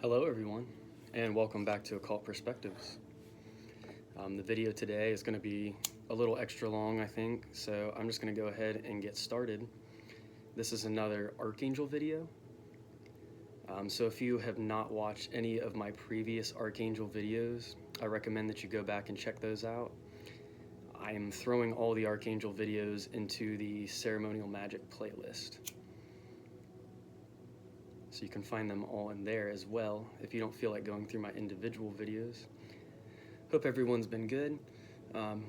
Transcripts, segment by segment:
Hello everyone, and welcome back to Occult Perspectives. The video today is going to be a little extra long, I think, so I'm just going to go ahead and get started. This is another Archangel video. So if you have not watched any of my previous Archangel videos, I recommend that you go back and check those out. I am throwing all the Archangel videos into the Ceremonial Magic playlist. So you can find them all in there as well if you don't feel like going through my individual videos. Hope everyone's been good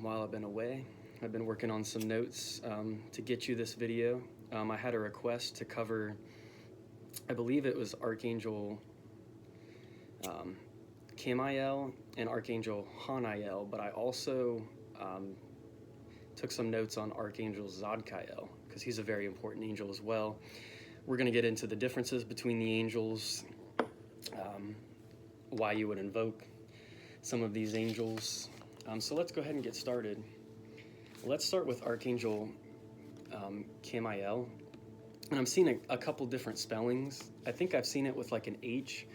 while I've been away. I've been working on some notes to get you this video. I had a request to cover, I believe it was Archangel Kamael and Archangel Haniel, but I also took some notes on Archangel Zod Kael because he's a very important angel as well. We're going to get into the differences between the angels, why you would invoke some of these angels. So let's go ahead and get started. Let's start with Archangel Kamael. And I'm seeing a couple different spellings. I think I've seen it with like an H.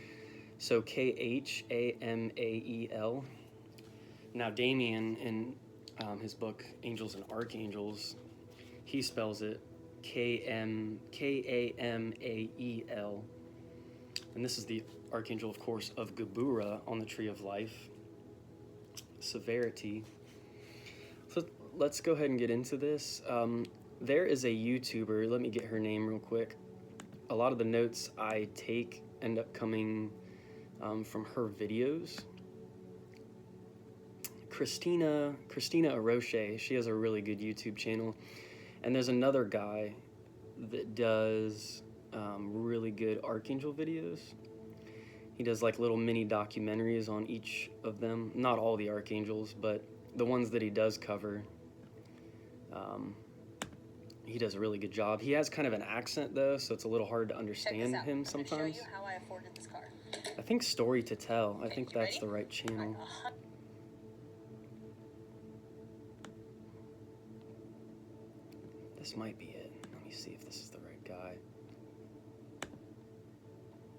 So Khamael. Now Damien, in his book, Angels and Archangels, he spells it Kamael, and this is the Archangel, of course, of Geburah on the Tree of Life, severity. So let's go ahead and get into this. There is a YouTuber, let me get her name real quick. A lot of the notes I take end up coming from her videos. Christina Aroche, she has a really good YouTube channel. And there's another guy that does really good Archangel videos. He does like little mini documentaries on each of them. Not all the Archangels, but the ones that he does cover. He does a really good job. He has kind of an accent though, so it's a little hard to understand him sometimes. I'm gonna show you how I afforded this car. I think Story to Tell. I think that's the right channel. This might be it. Let me see if this is the right guy.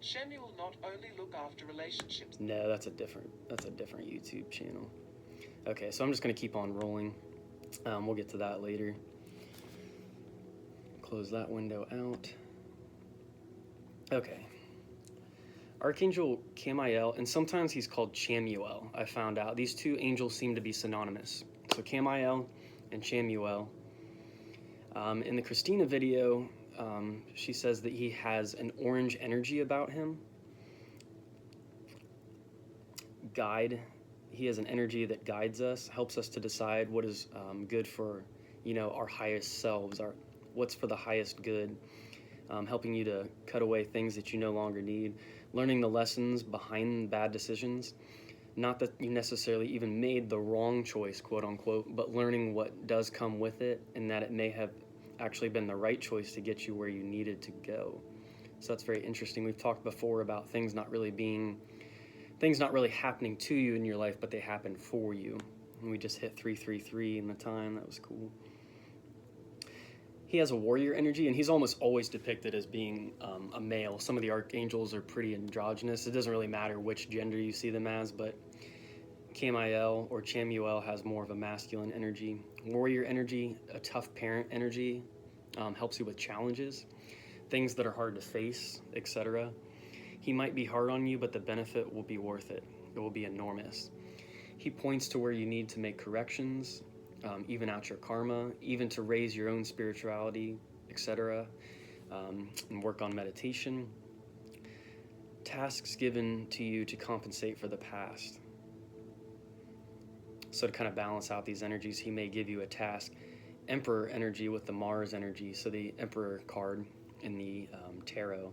Shani will not only look after relationships. No, that's a different YouTube channel. Okay, so I'm just gonna keep on rolling. We'll get to that later. Close that window out. Okay. Archangel Kamael, and sometimes he's called Chamuel. I found out these two angels seem to be synonymous. So Kamael and Chamuel. In the Christina video, she says that he has an orange energy about him. He has an energy that guides us, helps us to decide what is good for, our highest selves, what's for the highest good, helping you to cut away things that you no longer need, learning the lessons behind bad decisions. Not that you necessarily even made the wrong choice, quote unquote, but learning what does come with it and that it may have actually been the right choice to get you where you needed to go. So that's very interesting. We've talked before about things not really happening to you in your life, but they happen for you. And we just hit 333 in the time. That was cool. He has a warrior energy, and he's almost always depicted as being a male. Some of the archangels are pretty androgynous. It doesn't really matter which gender you see them as, but Kamael or Chamuel has more of a masculine energy. Warrior energy, a tough parent energy, helps you with challenges, things that are hard to face, etc. He might be hard on you, but the benefit will be worth it. It will be enormous. He points to where you need to make corrections, even out your karma, even to raise your own spirituality, etc., and work on meditation. Tasks given to you to compensate for the past. So to kind of balance out these energies, he may give you a task. Emperor energy with the Mars energy, so the Emperor card in the tarot.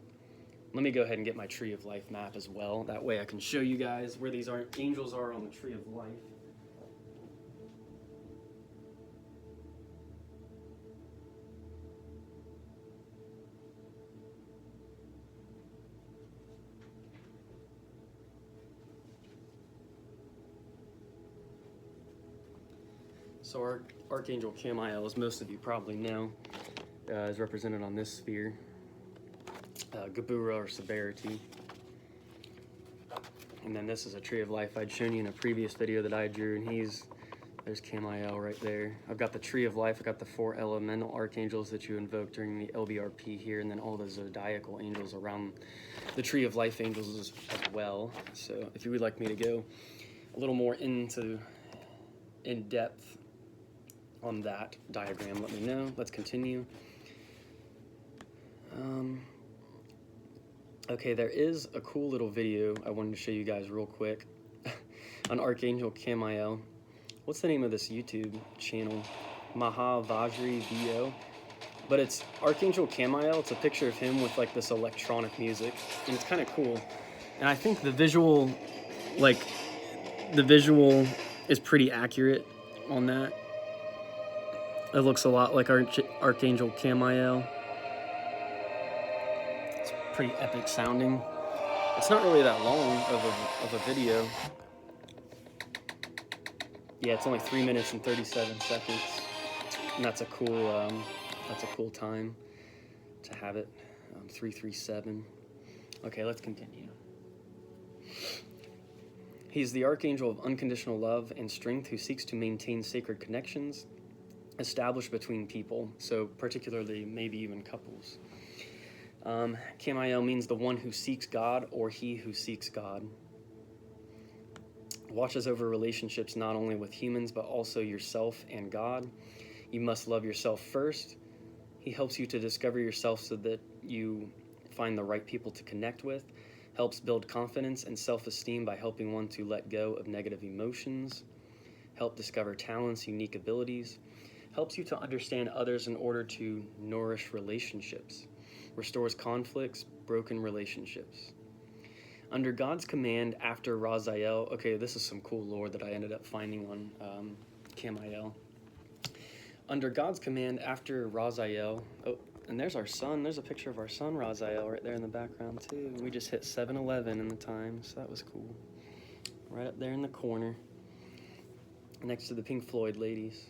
Let me go ahead and get my Tree of Life map as well. That way I can show you guys where these angels are on the Tree of Life. So Archangel Kamael, as most of you probably know, is represented on this sphere, Geburah or severity. And then this is a tree of life I'd shown you in a previous video that I drew, and there's Kamael right there. I've got the tree of life. I've got the 4 elemental archangels that you invoke during the LBRP here, and then all the zodiacal angels around the tree of life angels as well. So if you would like me to go a little more in depth on that diagram, let me know. Let's continue. Okay, there is a cool little video I wanted to show you guys real quick on Archangel Kamael. What's the name of this YouTube channel? Mahavajri VO. But it's Archangel Kamael. It's a picture of him with like this electronic music, and it's kind of cool. And I think the visual is pretty accurate on that. It looks a lot like Archangel Kamael. It's pretty epic sounding. It's not really that long of a video. Yeah, it's only 3 minutes and 37 seconds, and that's a cool time to have it. 337. Okay, let's continue. He's the Archangel of unconditional love and strength who seeks to maintain sacred connections established between people, so particularly maybe even couples. Kamael means the one who seeks God or he who seeks God. Watches over relationships not only with humans but also yourself and God. You must love yourself first. He helps you to discover yourself so that you find the right people to connect with. Helps build confidence and self-esteem by helping one to let go of negative emotions. Help discover talents, unique abilities. Helps you to understand others in order to nourish relationships. Restores conflicts, broken relationships. Under God's command after Raziel, okay, this is some cool lore that I ended up finding on Kamael. Under God's command after Raziel, oh, and there's our sun. There's a picture of our son Raziel right there in the background too. We just hit 7-11 in the time, so that was cool. Right up there in the corner, next to the Pink Floyd ladies.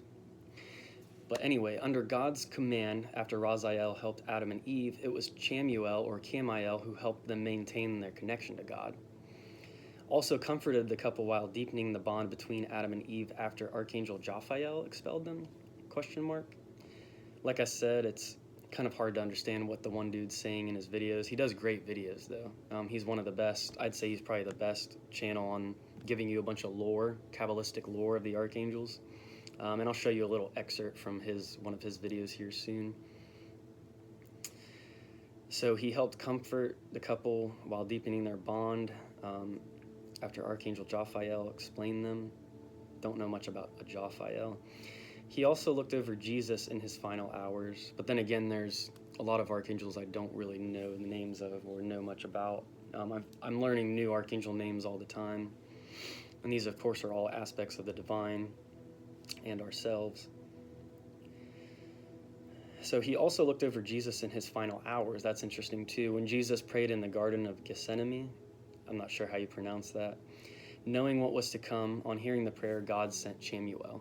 But anyway, under God's command, after Raziel helped Adam and Eve, it was Chamuel or Kamael who helped them maintain their connection to God. Also comforted the couple while deepening the bond between Adam and Eve after Archangel Jophiel expelled them? ? Like I said, it's kind of hard to understand what the one dude's saying in his videos. He does great videos, though. He's one of the best. I'd say he's probably the best channel on giving you a bunch of lore, Kabbalistic lore of the Archangels. And I'll show you a little excerpt from one of his videos here soon. So he helped comfort the couple while deepening their bond after Archangel Jophiel explained them. Don't know much about a Jophiel. He also looked over Jesus in his final hours. But then again, there's a lot of archangels I don't really know the names of or know much about. I'm learning new archangel names all the time. And these, of course, are all aspects of the divine and ourselves. So he also looked over Jesus in his final hours. That's interesting too. When Jesus prayed in the Garden of Gethsemane, I'm not sure how you pronounce that. Knowing what was to come, on hearing the prayer, God sent Chamuel.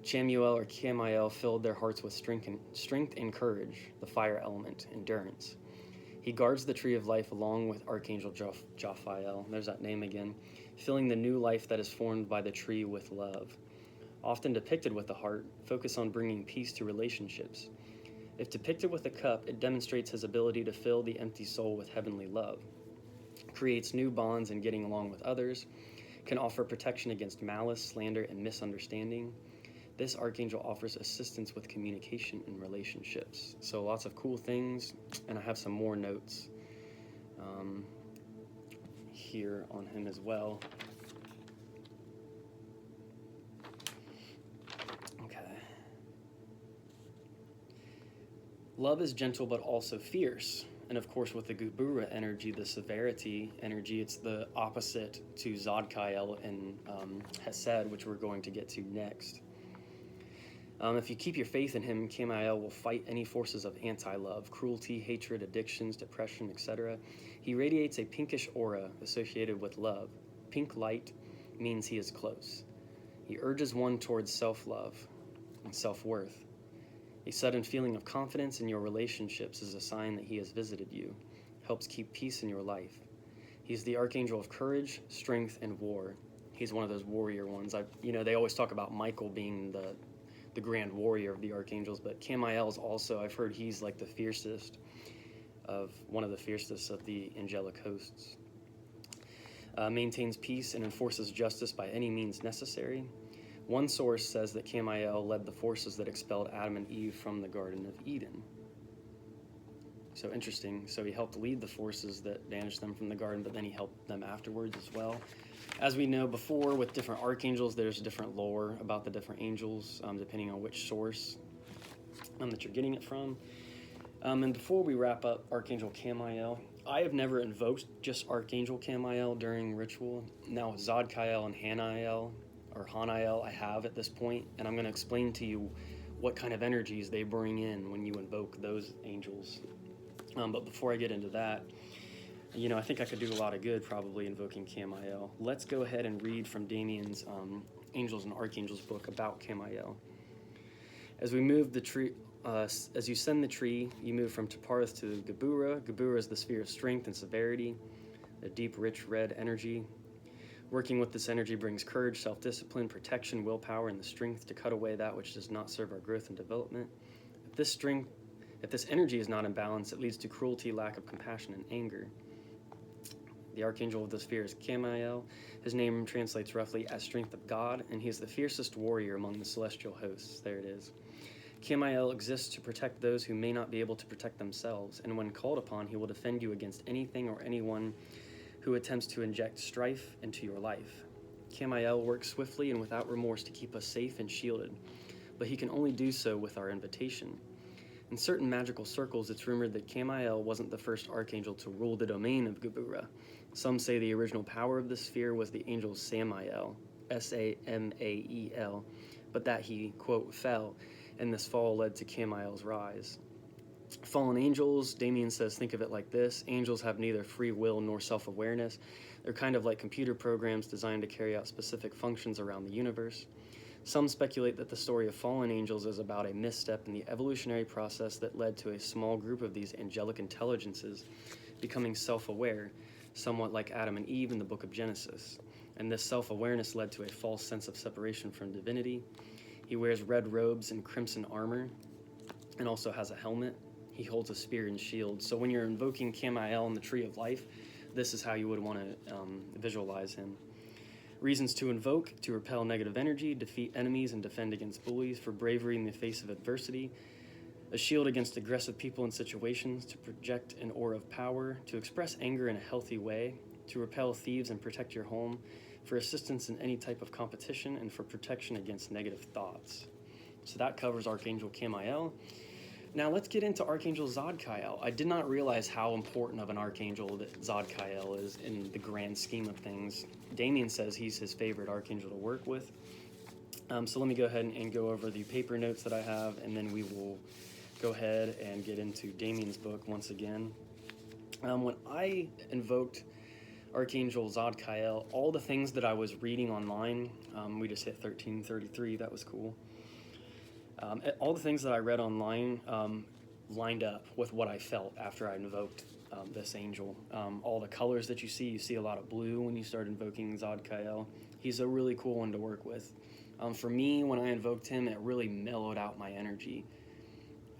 Chamuel or Kamael filled their hearts with strength and courage, the fire element, endurance. He guards the tree of life along with Archangel Jophiel, there's that name again, filling the new life that is formed by the tree with love. Often depicted with the heart, focus on bringing peace to relationships. If depicted with a cup, it demonstrates his ability to fill the empty soul with heavenly love, creates new bonds in getting along with others, can offer protection against malice, slander, and misunderstanding. This archangel offers assistance with communication and relationships. So lots of cool things, and I have some more notes here on him as well. Love is gentle but also fierce. And of course, with the Gubura energy, the severity energy, it's the opposite to Zod Kael and Hesed, which we're going to get to next. If you keep your faith in him, Kamael will fight any forces of anti-love, cruelty, hatred, addictions, depression, etc. He radiates a pinkish aura associated with love. Pink light means he is close. He urges one towards self-love and self-worth. A sudden feeling of confidence in your relationships is a sign that he has visited you, helps keep peace in your life. He's the Archangel of courage, strength, and war. He's one of those warrior ones. They always talk about Michael being the grand warrior of the Archangels, but Kamael is also, I've heard he's like one of the fiercest of the angelic hosts. Maintains peace and enforces justice by any means necessary. One source says that Kamael led the forces that expelled Adam and Eve from the Garden of Eden. So interesting. So he helped lead the forces that banished them from the garden, but then he helped them afterwards as well. As we know before, with different archangels, there's different lore about the different angels, depending on which source that you're getting it from. And before we wrap up Archangel Kamael, I have never invoked just Archangel Kamael during ritual. Now Zod Kael and Haniel, I have at this point, and I'm going to explain to you what kind of energies they bring in when you invoke those angels. But before I get into that, I think I could do a lot of good probably invoking Kamael. Let's go ahead and read from Damien's Angels and Archangels book about Kamael. As we move the tree, as you send the tree, you move from Taparth to Gebura. Gebura is the sphere of strength and severity, a deep, rich red energy. Working with this energy brings courage, self-discipline, protection, willpower, and the strength to cut away that which does not serve our growth and development. If this energy is not in balance, it leads to cruelty, lack of compassion, and anger. The Archangel of the sphere is Kamael. His name translates roughly as strength of God, and he is the fiercest warrior among the celestial hosts. There it is. Kamael exists to protect those who may not be able to protect themselves, and when called upon, he will defend you against anything or anyone who attempts to inject strife into your life. Kamael works swiftly and without remorse to keep us safe and shielded, but he can only do so with our invitation. In certain magical circles, it's rumored that Kamael wasn't the first archangel to rule the domain of Gebura. Some say the original power of the sphere was the angel Samael, Samael, but that he, quote, fell, and this fall led to Kamael's rise. Fallen angels, Damien says, think of it like this. Angels have neither free will nor self-awareness. They're kind of like computer programs designed to carry out specific functions around the universe. Some speculate that the story of fallen angels is about a misstep in the evolutionary process that led to a small group of these angelic intelligences becoming self-aware, somewhat like Adam and Eve in the book of Genesis. And this self-awareness led to a false sense of separation from divinity. He wears red robes and crimson armor, and also has a helmet. He holds a spear and shield. So when you're invoking Kamael in the Tree of Life, this is how you would want to visualize him. Reasons to invoke: to repel negative energy, defeat enemies, and defend against bullies, for bravery in the face of adversity, a shield against aggressive people and situations, to project an aura of power, to express anger in a healthy way, to repel thieves and protect your home, for assistance in any type of competition, and for protection against negative thoughts. So that covers Archangel Kamael. Now let's get into Archangel Zod Kael. I did not realize how important of an archangel that Zod Kael is in the grand scheme of things. Damien says he's his favorite archangel to work with. So let me go ahead and go over the paper notes that I have, and then we will go ahead and get into Damien's book once again. When I invoked Archangel Zod Kael, all the things that I was reading online, we just hit 1333, that was cool. All the things that I read online lined up with what I felt after I invoked this angel. All the colors that you see a lot of blue when you start invoking Zod Kael. He's a really cool one to work with. For me, when I invoked him, it really mellowed out my energy.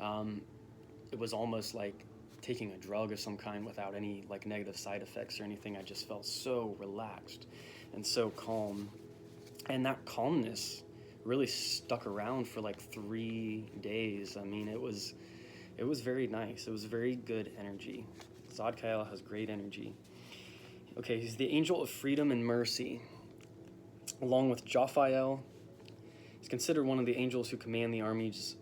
It was almost like taking a drug of some kind without any like negative side effects or anything. I just felt so relaxed and so calm. And that calmness really stuck around for like 3 days. I mean, it was very nice. It was very good energy. Zod Kael has great energy. Okay, he's the angel of freedom and mercy. Along with Jophiel, he's considered one of the angels who commands the armies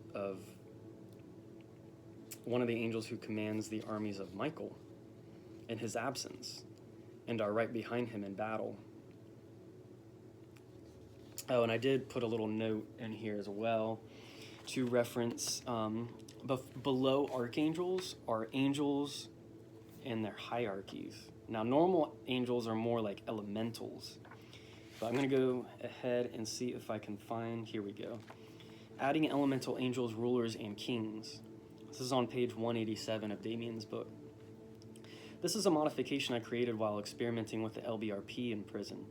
of Michael in his absence and are right behind him in battle. Oh, and I did put a little note in here as well to reference below archangels are angels and their hierarchies. Now, normal angels are more like elementals, but I'm going to go ahead and see if I can find, here we go, adding elemental angels, rulers, and kings. This is on page 187 of Damien's book. This is a modification I created while experimenting with the LBRP in prison.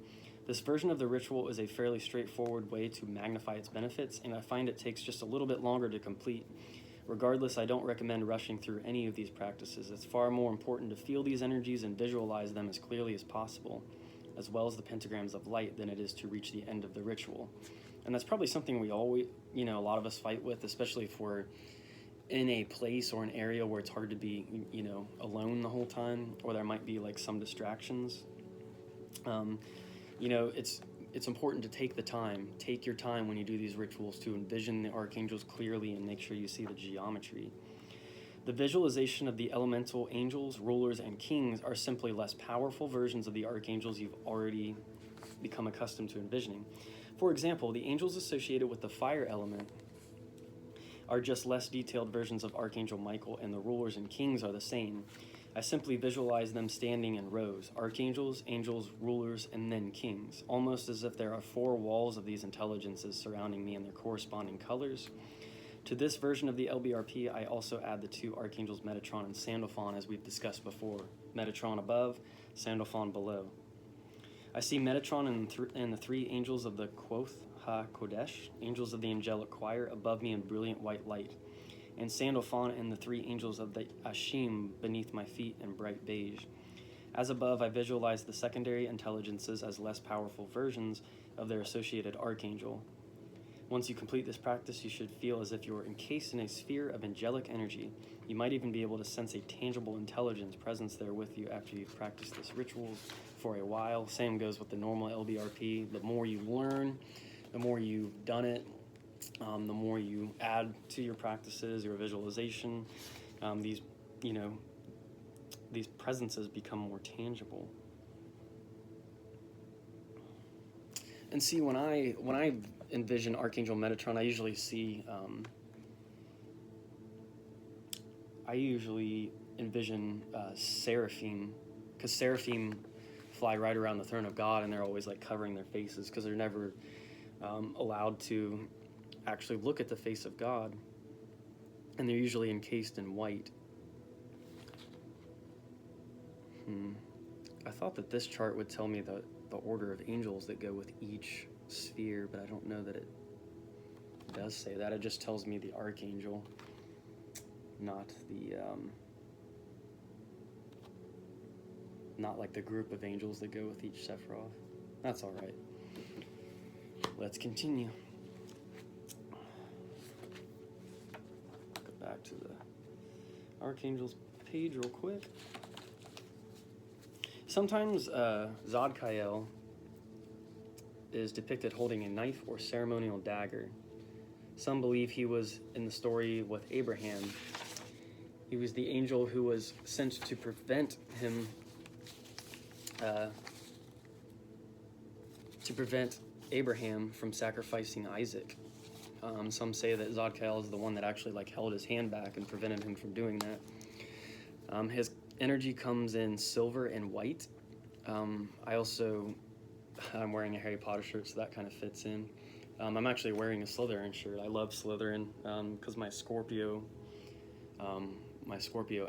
This version of the ritual is a fairly straightforward way to magnify its benefits, and I find it takes just a little bit longer to complete. Regardless, I don't recommend rushing through any of these practices. It's far more important to feel these energies and visualize them as clearly as possible, as well as the pentagrams of light, than it is to reach the end of the ritual. And that's probably something we always, a lot of us fight with, especially if we're in a place or an area where it's hard to be, alone the whole time, or there might be like some distractions. It's important to take your time when you do these rituals to envision the archangels clearly and make sure you see the geometry. The visualization of the elemental angels, rulers, and kings are simply less powerful versions of the archangels you've already become accustomed to envisioning. For example, the angels associated with the fire element are just less detailed versions of Archangel Michael, and the rulers and kings are the same. I simply visualize them standing in rows: archangels, angels, rulers, and then kings, almost as if there are 4 walls of these intelligences surrounding me in their corresponding colors. To this version of the LBRP, I also add the 2 archangels Metatron and Sandalphon, as we've discussed before. Metatron above, Sandalphon below. I see Metatron and the 3 angels of the Quoth HaKodesh, angels of the angelic choir, above me in brilliant white light, and Sandalphon and the 3 angels of the Ashim beneath my feet in bright beige. As above, I visualize the secondary intelligences as less powerful versions of their associated archangel. Once you complete this practice, you should feel as if you are encased in a sphere of angelic energy. You might even be able to sense a tangible intelligence presence there with you after you've practiced this ritual for a while. Same goes with the normal LBRP. The more you learn, the more you've done it, the more you add to your practices, your visualization, these presences become more tangible. And see, when I envision Archangel Metatron, I usually see, envision seraphim, because seraphim fly right around the throne of God, and they're always like covering their faces because they're never allowed to actually look at the face of God, and they're usually encased in white. I thought that this chart would tell me the order of angels that go with each sphere, but I don't know that it does say that. It just tells me the archangel, not like the group of angels that go with each Sephiroth. That's all right. Let's continue. Go back to the Archangels page real quick. Sometimes Zod Kael is depicted holding a knife or ceremonial dagger. Some believe he was in the story with Abraham. He was the angel who was sent to prevent him, Abraham from sacrificing Isaac. Some say that Zod Kael is the one that actually held his hand back and prevented him from doing that. His energy comes in silver and white. I'm wearing a Harry Potter shirt, so that kind of fits in. I'm actually wearing a Slytherin shirt. I love Slytherin because my Scorpio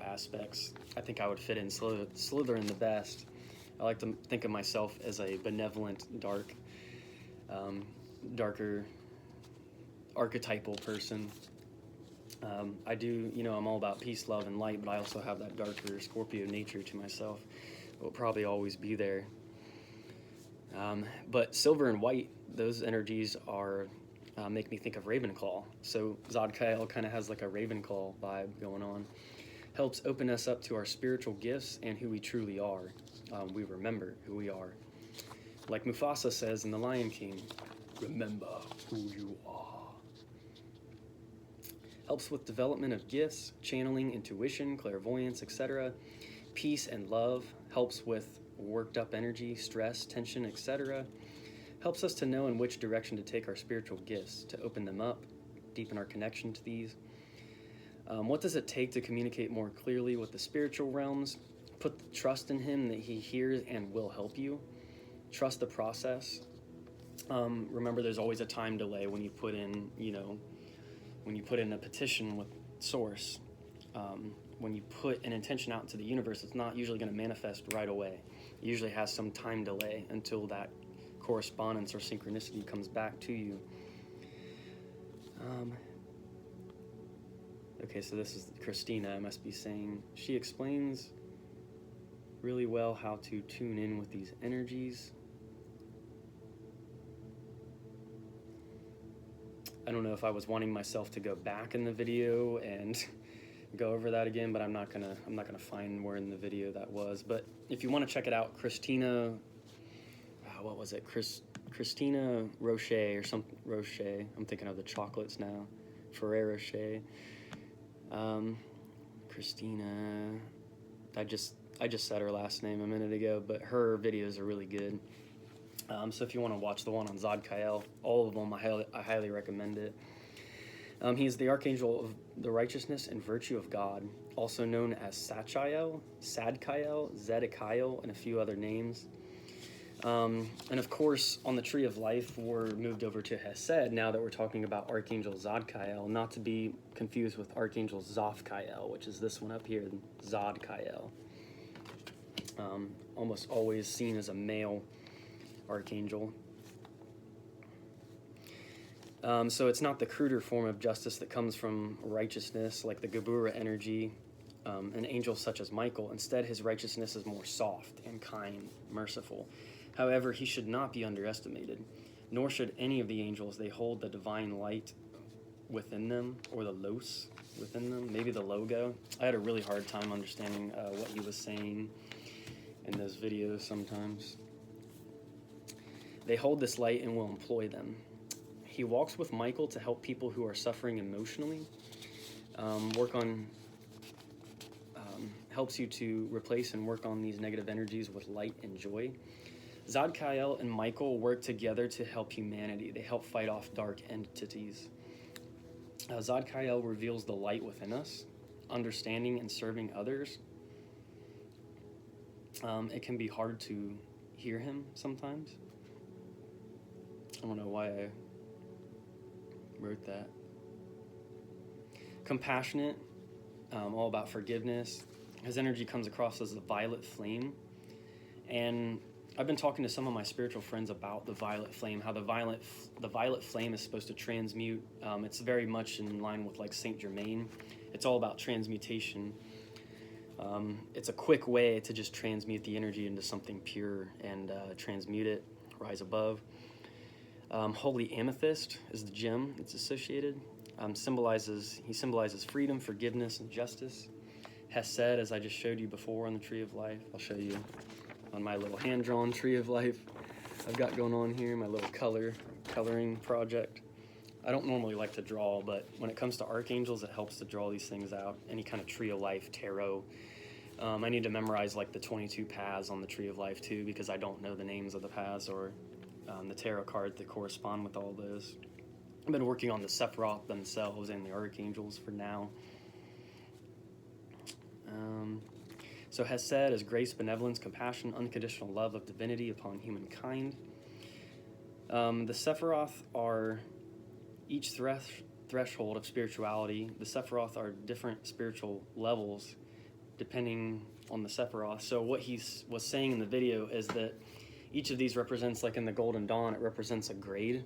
aspects, I think I would fit in Slytherin the best. I like to think of myself as a benevolent, darker archetypal person. I do, I'm all about peace, love, and light, but I also have that darker Scorpio nature to myself. It will probably always be there. But silver and white, those energies make me think of Ravenclaw. So Zod Kael kind of has like a Ravenclaw vibe going on. Helps open us up to our spiritual gifts and who we truly are. We remember who we are. Like Mufasa says in The Lion King, remember who you are. Helps with development of gifts, channeling, intuition, clairvoyance, etc. Peace and love. Helps with worked up energy, stress, tension, etc. Helps us to know in which direction to take our spiritual gifts, to open them up, deepen our connection to these. What does it take to communicate more clearly with the spiritual realms? Put trust in him that he hears and will help you. Trust the process. Remember, there's always a time delay when you put in a petition with Source. when you put an intention out into the universe, it's not usually going to manifest right away. It usually has some time delay until that correspondence or synchronicity comes back to you. Okay, so this is Christina, I must be saying. She explains really well how to tune in with these energies. I don't know if I was wanting myself to go back in the video and go over that again, but I'm not gonna find where in the video that was. But if you want to check it out, Christina, what was it? Christina Rocher or something. Rocher. I'm thinking of the chocolates now. Ferrero Rocher. Christina. I just said her last name a minute ago, but her videos are really good. So if you want to watch the one on Zod Kael, all of them, I highly recommend it. He is the Archangel of the Righteousness and Virtue of God, also known as Tzadkiel, Zod Kael, and a few other names. And of course, on the Tree of Life, we're moved over to Hesed now that we're talking about Archangel Zod Kael, not to be confused with Archangel Zod Kael, which is this one up here, Zod Kael. Almost always seen as a male archangel. So it's not the cruder form of justice that comes from righteousness, like the Gebura energy, an angel such as Michael. Instead, his righteousness is more soft and kind, merciful. However, he should not be underestimated, nor should any of the angels. They hold the divine light within them, or the los within them, maybe the logo. I had a really hard time understanding what he was saying in those videos sometimes. They hold this light and will employ them. He walks with Michael to help people who are suffering emotionally, helps you to replace and work on these negative energies with light and joy. Zod Kael and Michael work together to help humanity. They help fight off dark entities. Zod Kael reveals the light within us, understanding and serving others. It can be hard to hear him sometimes. I don't know why I wrote that. Compassionate, all about forgiveness. His energy comes across as the violet flame. And I've been talking to some of my spiritual friends about the violet flame, how the violet flame is supposed to transmute. It's very much in line with like Saint Germain. It's all about transmutation. It's a quick way to just transmute the energy into something pure and transmute it, rise above. Holy amethyst is the gem that's associated. He symbolizes freedom, forgiveness, and justice. Hesed, as I just showed you before on the Tree of Life. I'll show you on my little hand-drawn Tree of Life I've got going on here, my little coloring project. I don't normally like to draw, but when it comes to archangels, it helps to draw these things out. Any kind of Tree of Life, tarot. I need to memorize like the 22 paths on the Tree of Life too, because I don't know the names of the paths or the tarot cards that correspond with all those. I've been working on the Sephiroth themselves and the archangels for now. So Hesed is grace, benevolence, compassion, unconditional love of divinity upon humankind. The Sephiroth are each threshold of spirituality. The Sephiroth are different spiritual levels depending on the Sephiroth. So what he was saying in the video is that each of these represents, like in the Golden Dawn, it represents a grade.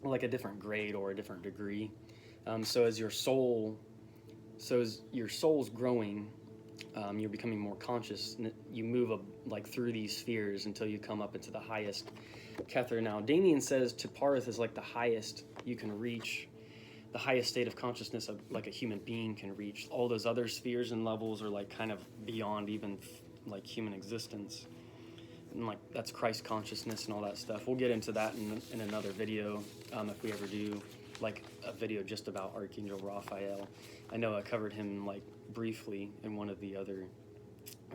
Like a different grade or a different degree. So as your soul's growing, you're becoming more conscious. And you move like through these spheres until you come up into the highest Kether. Now, Damien says Parth is like the highest you can reach, the highest state of consciousness of like a human being can reach. All those other spheres and levels are like kind of beyond even like human existence. And like that's Christ consciousness and all that stuff. We'll get into that in another video if we ever do like a video just about Archangel Raphael. I know I covered him like briefly in one of the other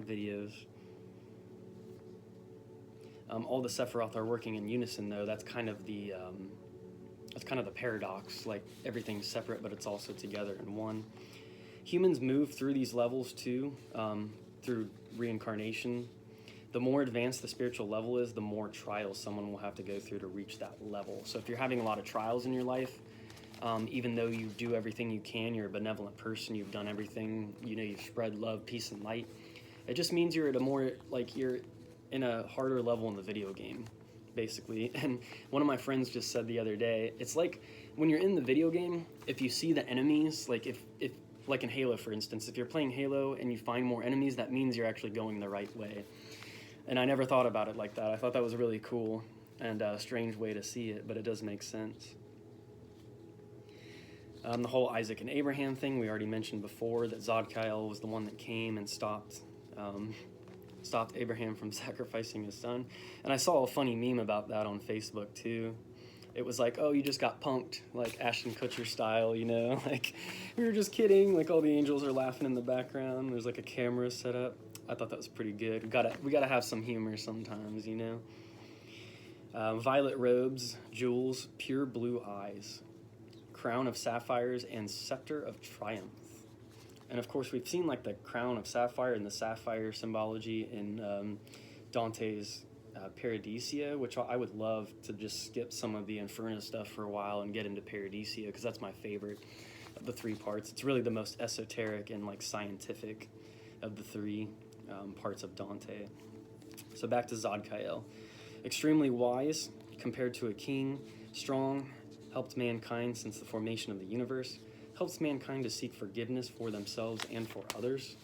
videos. All the Sephiroth are working in unison though. That's kind of the paradox. Like everything's separate, but it's also together in one. Humans move through these levels too, through reincarnation. the more advanced the spiritual level is, the more trials someone will have to go through to reach that level. So if you're having a lot of trials in your life, even though you do everything you can, you're a benevolent person, you've done everything, you've spread love, peace, and light, it just means you're at a more, you're in a harder level in the video game, basically. And one of my friends just said the other day, it's like when you're in the video game, if you see the enemies, like like in Halo, for instance, if you're playing Halo and you find more enemies, that means you're actually going the right way. And I never thought about it like that. I thought that was really cool and a strange way to see it, but it does make sense. The whole Isaac and Abraham thing, we already mentioned before, that Zod Kael was the one that came and stopped Abraham from sacrificing his son. And I saw a funny meme about that on Facebook too. It was like, oh, you just got punked, like Ashton Kutcher style, like we were just kidding, like all the angels are laughing in the background. There's like a camera set up. I thought that was pretty good. We gotta have some humor sometimes, Violet robes, jewels, pure blue eyes, crown of sapphires, and scepter of triumph. And of course, we've seen like the crown of sapphire and the sapphire symbology in Dante's Paradisia, which I would love to just skip some of the Inferno stuff for a while and get into Paradisia, because that's my favorite of the three parts. It's really the most esoteric and like scientific of the three parts of Dante. So back to Zod Kael. Extremely wise compared to a king, strong, helped mankind since the formation of the universe, helps mankind to seek forgiveness for themselves and for others.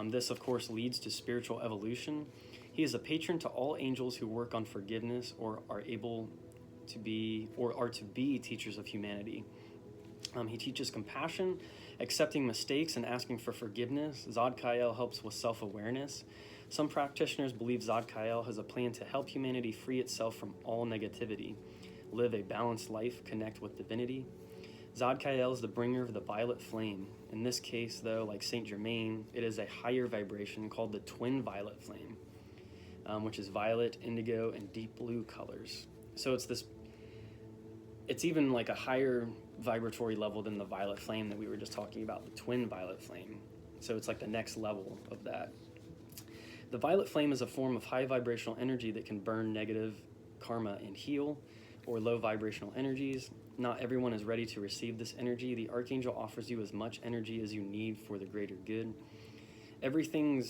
This, of course, leads to spiritual evolution. He is a patron to all angels who work on forgiveness or are to be teachers of humanity. He teaches compassion, accepting mistakes, and asking for forgiveness. Zod Kael helps with self-awareness. Some practitioners believe Zod Kael has a plan to help humanity free itself from all negativity, live a balanced life, connect with divinity. Zod Kael is the bringer of the violet flame. In this case, though, like Saint Germain, it is a higher vibration called the twin violet flame, which is violet, indigo, and deep blue colors. So it's even like a higher vibratory level than the violet flame that we were just talking about, the twin violet flame. So it's like the next level of that. The violet flame is a form of high vibrational energy that can burn negative karma and heal, or low vibrational energies. Not everyone is ready to receive this energy. The Archangel offers you as much energy as you need for the greater good. Everything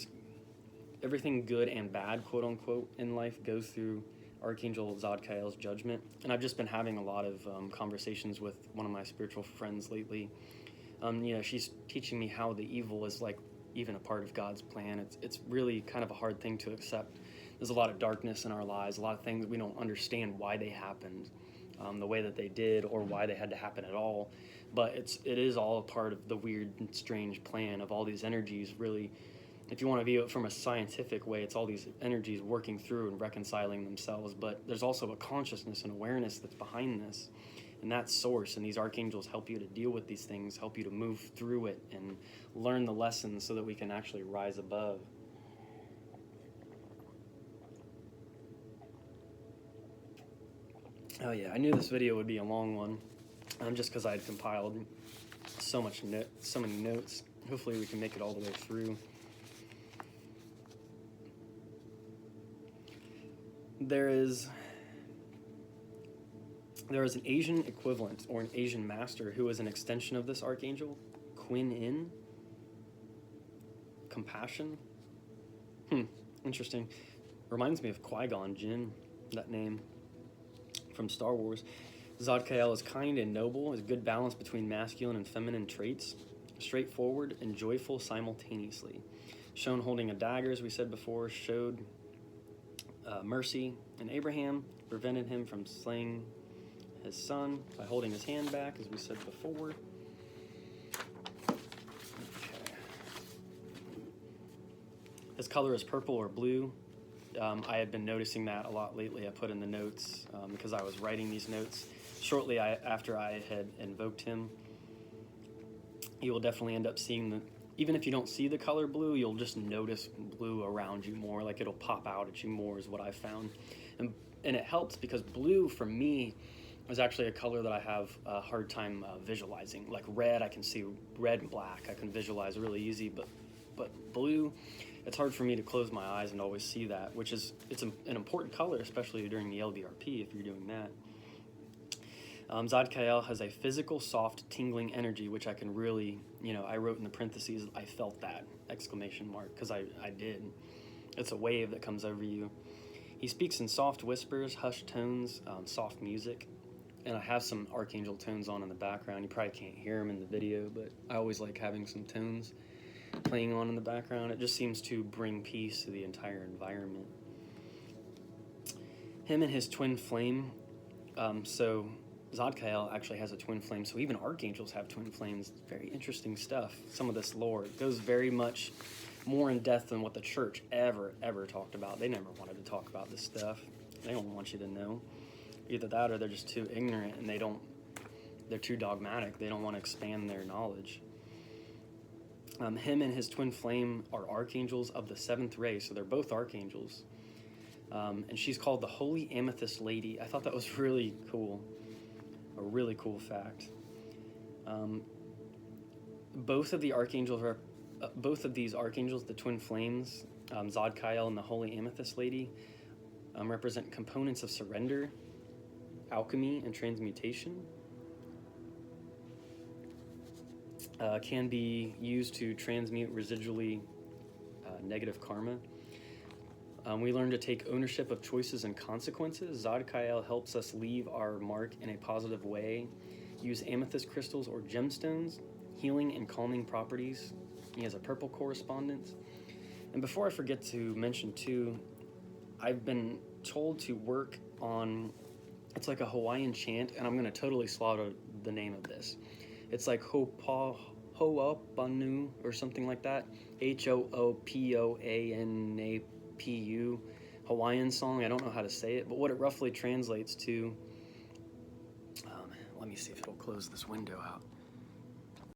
good and bad, quote unquote, in life goes through Archangel Zod Kael's judgment. And I've just been having a lot of conversations with one of my spiritual friends lately. She's teaching me how the evil is like even a part of God's plan. It's really kind of a hard thing to accept. There's a lot of darkness in our lives, a lot of things we don't understand why they happened, the way that they did, or why they had to happen at all. But it is all a part of the weird and strange plan of all these energies. Really, if you want to view it from a scientific way, it's all these energies working through and reconciling themselves. But there's also a consciousness and awareness that's behind this, and that source. And these archangels help you to deal with these things, help you to move through it and learn the lessons so that we can actually rise above. Oh yeah, I knew this video would be a long one, just because I had compiled so many notes. Hopefully we can make it all the way through. There is an Asian equivalent, or an Asian master, who is an extension of this archangel, Quin-In. Compassion. Interesting. Reminds me of Qui-Gon Jinn, that name from Star Wars. Zod Kael is kind and noble, has a good balance between masculine and feminine traits, straightforward and joyful simultaneously. Shown holding a dagger, as we said before, showed mercy in Abraham, prevented him from slaying his son by holding his hand back, as we said before. Okay. His color is purple or blue. I had been noticing that a lot lately. I put in the notes because I was writing these notes shortly after I had invoked him. You will definitely end up seeing even if you don't see the color blue, you'll just notice blue around you more. Like it'll pop out at you more, is what I found. And it helps because blue, for me, is actually a color that I have a hard time visualizing. Like red, I can see red and black. I can visualize really easy, but blue, it's hard for me to close my eyes and always see that, which is an important color, especially during the LBRP if you're doing that. Zod Kael has a physical, soft, tingling energy, which I can really, I wrote in the parentheses, I felt that, ! Because I did. It's a wave that comes over you. He speaks in soft whispers, hushed tones, soft music, and I have some Archangel tones on in the background. You probably can't hear them in the video, but I always like having some tones playing on in the background. It just seems to bring peace to the entire environment. Him and his twin flame, so Zod Kael actually has a twin flame, so even archangels have twin flames. Very interesting stuff. Some of this lore goes very much more in depth than what the church ever talked about. They never wanted to talk about this stuff. They don't want you to know. Either that or they're just too ignorant and they're too dogmatic. They don't want to expand their knowledge. Him and his twin flame are archangels of the 7th ray, so they're both archangels. And she's called the Holy Amethyst Lady. I thought that was really cool. A really cool fact. Both of these archangels, the twin flames, Zod Kael and the Holy Amethyst Lady, represent components of surrender, alchemy, and transmutation. Can be used to transmute residually negative karma. We learn to take ownership of choices and consequences. Zod Kael helps us leave our mark in a positive way. Use amethyst crystals or gemstones, healing and calming properties. He has a purple correspondence. And before I forget to mention too, I've been told to work on, it's like a Hawaiian chant, and I'm going to totally slaughter the name of this. It's like Ho'opanu or something like that. Hoopoanapu. Hawaiian song. I don't know how to say it, but what it roughly translates to, let me see if it'll close this window out.